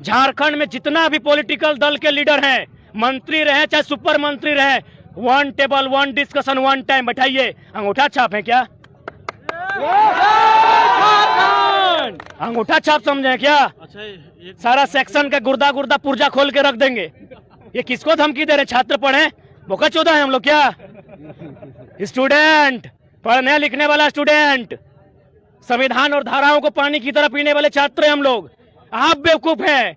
झारखंड में जितना भी पॉलिटिकल दल के लीडर हैं, मंत्री रहे चाहे सुपर मंत्री रहे, one table one discussion one time बैठाइए। अंगूठा छाप है क्या? अंगूठा छाप समझे क्या? अच्छा, सारा सेक्शन का गुर्दा गुर्दा पुर्जा खोल के रख देंगे। ये किसको धमकी दे रहे? छात्र पढ़े? बोका चौदह है हम लोग क्या? स्टूडेंट, पढ़ने लिखने वाला स्टूडेंट, संविधान और धाराओं को पानी की तरह पीने वाले छात्र हैं हम लोग। आप बेवकूफ हैं।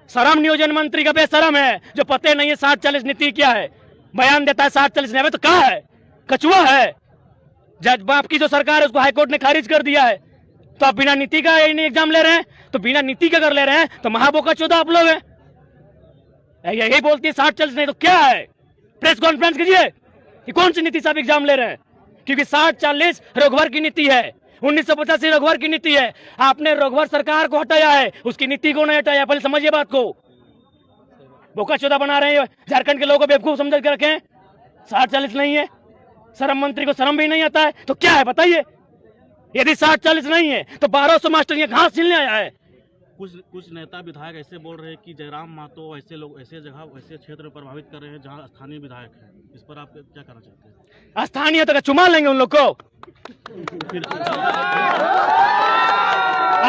श्रम नियोजन मंत्री का बेशरम है जो पते नहीं है 60-40 नीति क्या है। बयान देता है 60-40 नहीं, तो कहा है कछुआ है। जज बाप की जो सरकार है उसको हाईकोर्ट ने खारिज कर दिया है। तो आप बिना नीति का एग्जाम ले रहे हैं, तो बिना नीति का अगर ले रहे हैं तो महाबोका चौदह आप लोग हैं। यही बोलती है 60-40 नहीं तो क्या है? प्रेस कॉन्फ्रेंस कीजिए कि कौन सी नीति से आप एग्जाम ले रहे हैं, क्योंकि 60-40 रघुवर की नीति है, 1985 रघुवर की नीति है। आपने रघुवर सरकार को हटाया है, उसकी नीति को नहीं हटाया। पहले समझिए बात को। बोका चौदह बना रहे हैं, झारखंड के लोगों को बेवकूफ समझ के रखें। 60-40 नहीं है, श्रम मंत्री को शर्म भी नहीं आता है, तो क्या है बताइए? यदि 60-40 नहीं है तो 1200 मास्टर ये घास छीलने आया है। कुछ नेता विधायक ऐसे बोल रहे हैं कि जयराम महतो ऐसे लोग ऐसे जगह ऐसे क्षेत्र प्रभावित कर रहे हैं जहां स्थानीय विधायक हैं। इस पर आप क्या कहना चाहते हैं? स्थानीय तो चुमा लेंगे उन लोग को।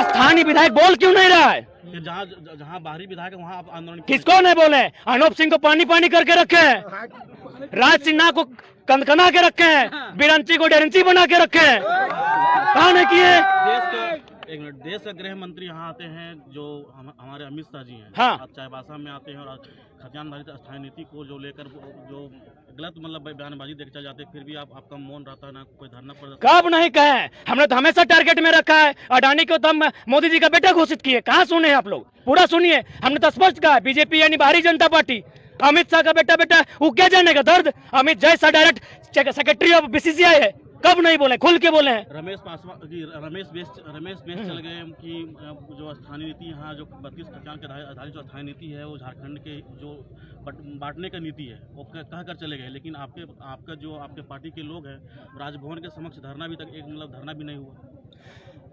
स्थानीय विधायक बोल क्यों नहीं रहा है? जहां जहां बाहरी विधायक है वहां आप आंदोलन किसको नहीं बोले? अनूप सिंह को पानी पानी करके रखे हैं, राज सिन्हा को कनकना के रखे हैं, बिरंची को डेरेंसी बना के रखे हैं। कहा नहीं किए? देश के गृह मंत्री यहाँ आते हैं जो हमारे अमित शाह जी हैं। हाँ, चाईबासा में आते हैं और खतियान धारित स्थायी नीति को जो लेकर जो गलत मतलब बयानबाजी देकर चल जाते हैं, फिर भी आपका मौन रहता है, ना कोई धरना प्रदर्शन। कब नहीं कहे? हमने तो हमेशा टारगेट में रखा है। अडानी को तो मोदी जी का बेटा घोषित किए। कहाँ सुने हैं आप लोग? पूरा सुनिए। हमने तो स्पष्ट कहा बीजेपी यानी भारतीय जनता पार्टी, अमित शाह का बेटा वो क्या जाने का दर्द। अमित जैसा डायरेक्ट सेक्रेटरी ऑफ बीसीसीआई है, कब नहीं बोले? खुल के बोले हैं। रमेश बेस चल गए कि जो स्थानीय नीति यहाँ जो 32 खतियान के आधारित जो स्थानीय नीति है वो झारखंड के जो बांटने का नीति है वो कह कर चले गए, लेकिन आपका जो आपके पार्टी के लोग हैं राजभवन के समक्ष धरना भी तक एक मतलब धरना भी नहीं हुआ।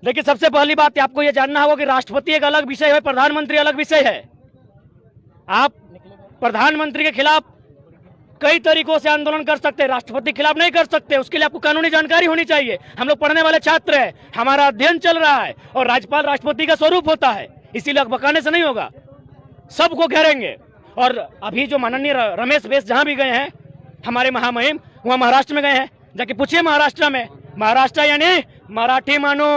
लेकिन सबसे पहली बात आपको ये जानना होगा कि राष्ट्रपति एक अलग विषय है, प्रधानमंत्री अलग विषय है। आप प्रधानमंत्री के खिलाफ कई तरीकों से आंदोलन कर सकते हैं, राष्ट्रपति के खिलाफ नहीं कर सकते। उसके लिए आपको कानूनी जानकारी होनी चाहिए। हम लोग पढ़ने वाले छात्र हैं, हमारा अध्ययन चल रहा है और राज्यपाल राष्ट्रपति का स्वरूप होता है, इसीलिए बकाने से नहीं होगा। सबको घेरेंगे। और अभी जो माननीय रमेश बेस जहां भी गए हैं हमारे महामहिम, वहां महाराष्ट्र में गए हैं, जाके पूछिए महाराष्ट्र में। महाराष्ट्र यानी मराठी मानो।